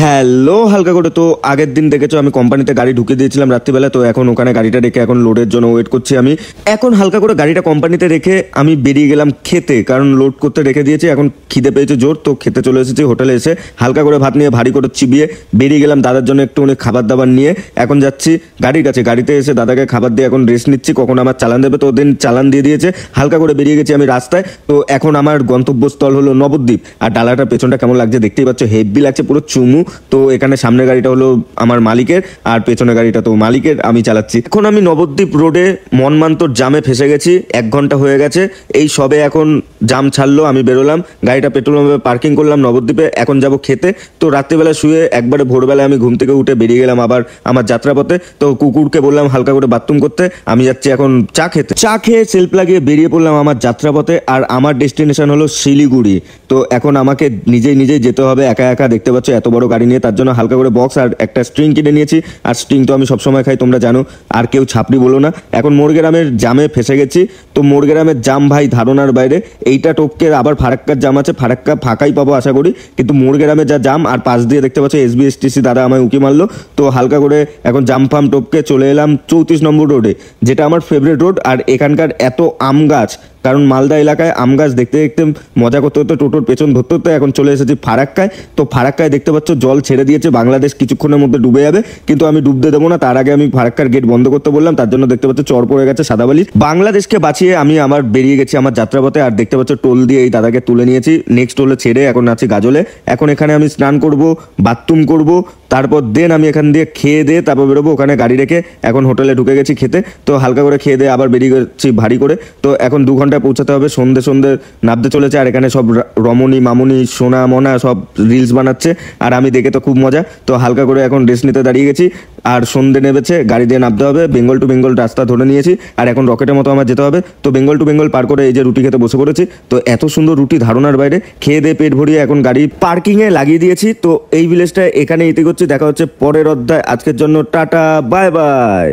Hello হালকা করে। তো আগের দিন দেখেছো আমি কোম্পানিতে গাড়ি ঢুকে দিয়েছিলাম রাত্রিবেলা, তো এখন ওখানে গাড়িটা রেখে এখন লোডের জন্য ওয়েট করছি আমি। এখন হালকা করে গাড়িটা কোম্পানিতে রেখে আমি বেরিয়ে গেলাম খেতে, কারণ লোড করতে রেখে দিয়েছি। এখন খিদে পেয়েছে জোর, তো খেতে চলে এসেছি হোটেলে। এসে হালকা করে ভাত নিয়ে ভারী করে চিবিয়ে বেরিয়ে গেলাম দাদার জন্য একটু অনেক খাবার দাবার নিয়ে। এখন যাচ্ছি গাড়ির কাছে, গাড়িতে এসে দাদাকে খাবার দিয়ে এখন রেস্ট নিচ্ছি কখন আমার চালান দেবে। তো ওদিন চালান দিয়ে দিয়েছে, হালকা করে বেরিয়ে গেছি আমি রাস্তায়। তো এখন আমার গন্তব্যস্থল হলো নবদ্বীপ। আর ডালাটার পেছনটা কেমন লাগছে দেখতেই পাচ্ছ, হেভি লাগছে পুরো চুমু। তো এখানে সামনের গাড়িটা হলো আমার মালিকের আর পেছনের গাড়িটা তো মালিকের, আমি চালাচ্ছি। এখন আমি নবদ্বীপ রোডে মনমান্তর জামে ফেসে গেছি, 1 ঘন্টা হয়ে গেছে। এই সবে এখন জাম ছাড়লো, আমি বেরোলাম, গাড়িটা পেট্রোল পাম্পে পার্কিং করলাম নবদ্বীপে। এখন যাব খেতে। তো রাত্রিবেলা শুয়ে একবারে ভোরবেলায় আমি ঘুম থেকে উঠে বেরিয়ে গেলাম আবার আমার যাত্রাপথে। তো কুকুরকে বললাম হালকা করে বাথরুম করতে, আমি যাচ্ছি এখন চা খেতে। চা খেয়ে সেলফ লাগিয়ে বেরিয়ে পড়লাম আমার যাত্রাপথে। আর আমার ডেস্টিনেশন হলো শিলিগুড়ি। তো এখন আমাকে নিজেই নিজেই যেতে হবে, একা একা। দেখতে পাচ্ছ এত বড় গাড়ি নিয়ে, তার জন্য হালকা করে বক্স আর একটা স্ট্রিং কিনে নিয়েছি। আর স্ট্রিং তো আমি সবসময় খাই, তোমরা জানো, আর কেউ ছাপড়ি বলো না। এখন মোরগ্রামের জামে ফেসে গেছি। তো মোরগ্রামের জাম ভাই ধারণার বাইরে। এইটা টপকে আবার ফারাক্কার জাম আছে, ফারাক্কা ফাঁকাই পাবো আশা করি, কিন্তু মোরগ্রামে যা জাম। আর পাশ দিয়ে দেখতে পাচ্ছ SBSTC দাদা আমায় উঁকি মারলো। তো হালকা করে এখন জাম ফাম টপকে চলে এলাম 34 নম্বর রোডে, যেটা আমার ফেভারিট রোড। আর এখানকার এত আম গাছ, কারণ মালদা এলাকায় আম গাছ দেখতে দেখতে মজা করতে করতে টোটোর পেছন ধরতে ধরতে এখন চলে এসেছি ফারাক্কায়। তো ফারাক্কায় দেখতে পাচ্ছ জল ছেড়ে দিয়েছে, বাংলাদেশ কিছুক্ষণের মধ্যে ডুবে যাবে, কিন্তু আমি ডুবতে দেবো না। তার আগে আমি ফারাক্কার গেট বন্ধ করতে বললাম, তার জন্য দেখতে পাচ্ছ চর পড়ে গেছে সাদাবালি। বাংলাদেশকে বাঁচিয়ে আমি আমার বেরিয়ে গেছি আমার যাত্রাপথে। আর দেখতে পাচ্ছ টোল দিয়ে এই দাদাকে তুলে নিয়েছি, নেক্সট টোলে ছেড়ে এখন আছি গাজলে। এখন এখানে আমি স্নান করব, বাথরুম করব, তারপর দেন আমি এখান দিয়ে খেয়ে দিয়ে তারপর বেরোবো। ওখানে গাড়ি রেখে এখন হোটেলে ঢুকে গেছি খেতে। তো হালকা করে খেয়ে দিয়ে আবার বেরিয়ে গেছি ভারী করে। তো এখন 2 ঘন্টায় পৌঁছাতে হবে, সন্ধে সন্ধে নামতে চলেছে। আর এখানে সব রমণী মামুনি সোনা মনা সব রিলস বানাচ্ছে, আর আমি দেখে তো খুব মজা। তো হালকা করে এখন রেস্ট নিতে দাঁড়িয়ে গেছি। আর সন্ধে নেমেছে, গাড়ি দিয়ে নামতে হবে। বেঙ্গল টু বেঙ্গল রাস্তা ধরে নিয়েছি, আর এখন রকেটের মতো আমার যেতে হবে। তো বেঙ্গল টু বেঙ্গল পার করে এই যে রুটি খেতে বসে পড়েছি। তো এত সুন্দর রুটি ধারণার বাইরে, খেয়ে দিয়ে পেট ভরিয়ে এখন গাড়ি পার্কিংয়ে লাগিয়ে দিয়েছি। তো এই ভিলেজটা এখানে ইতি করছি। দেখা হচ্ছে পরের অধ্যায়। আজকের জন্য টাটা, বাই বাই।